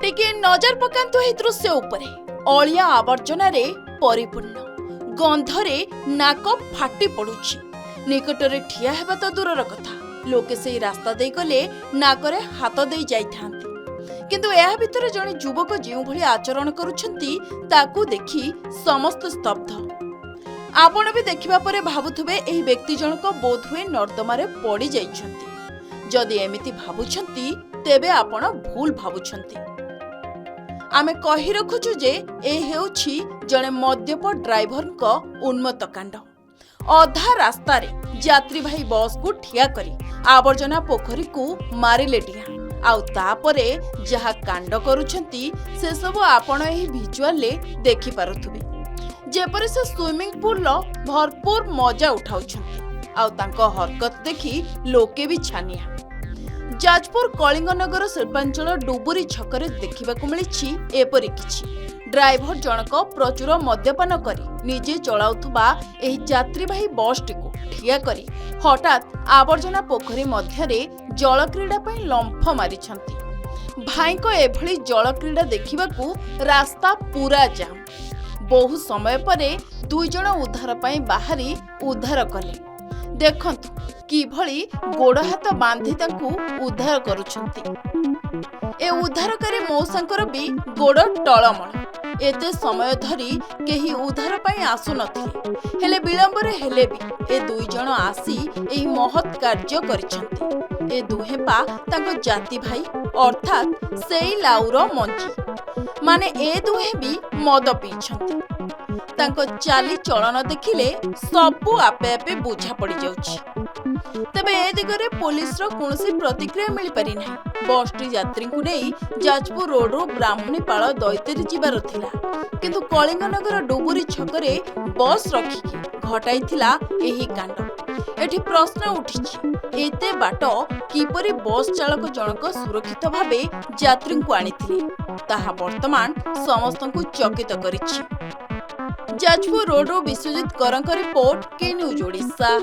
टिके नजर पकांतु एही दृश्य उपरे अलिया आवर्जना रे परिपूर्ण गंधरे नाक फाटी पड़ुछि। निकटरे ठिया हेबा तो दूरर कथा लोके से रास्ता दे गले नाकरे हाथ दे जाइथांती किंतु एहा भितर जणे युवक जेउ भली आचरण करूछंती ताकू देखि समस्त स्तब्ध। आपण भी देखिबा परे भाबुथबे एही व्यक्ति जनक बोध हुए नर्दमारे पड़ी जाइछंती। जदि एमिति भाबुछंती तेबे आपण भूल भाबुछंती। आमे कहि रखुछु जे ए हेउछि जणे मद्यप ड्राइभरक उन्मत्त कांड। अधा रास्ता रे यात्रीवाही बस को ठिया करी आवर्जना पोखरी को मारिले डिहा आउ तापरे जहा कांड करूछंती से सब आपण एही विजुअल ले देखि पारुथुबे जेपरि से स्विमिंग पूल लो भरपूर मजा उठाउछंती आउ तांको हरकत देखि लोके भी छानिया। जाजपुर कलिंगनगर शिल्पांचल डुबुरी छकरे देखिबाकू मिलिछि एपरि किछि। ड्राइभर जनक प्रचुर मद्यपान करी निजे चलाउथुबा एही यात्रीवाही बसटी को ठिया करी हठात आवर्जना पोखरी मध्यरे जल क्रीड़ा पई लंफ मारिछंती। भाईको एभली जल क्रीड़ा देखिबाकू रास्ता पूरा जाम। बहु समय परे दुई जण उद्धार पई बाहरी उद्धार कले। देखंतु किभली गोड़ हाथ बांधी तांकू उद्धार करूछंती। ए उद्धारकारी मौसांकर भी गोड़ टळमळ। एते समय धरी केही उद्धार पई आसु नथिले हेले विलंबरे हेले भी ए दुई जण आसी एही महत् कार्य करिछंती। ए दुहे पा तांको जाति भाई अर्थात सेई लाउर मंजी माने ए दुहे भी मद पीछंती। तांको चाली चलन देखिले सबु आपे आपे बुझा पड़ी जाउछि। तबे ए दिगरे पुलिस रो कोनोसी प्रतिक्रिया मिल पारि नै। बसटी यात्री को नहीं जाजपुर रोड रो ब्राह्मणीपाल दैतेरी जीवार थिला किंतु कलिंगनगर डुबुरी छकरे बस रखिकी घटाइथिला एही कांड। एठी प्रश्न उठिछि एते बाट किपरि बस चालक जनक सुरक्षित भाबे यात्री को आनिथिले ताहा वर्तमान समस्तंकु चकित करिछि। जाजपुर रोड रो विश्वजित करंक रिपोर्ट के न्यूज ओडिशा।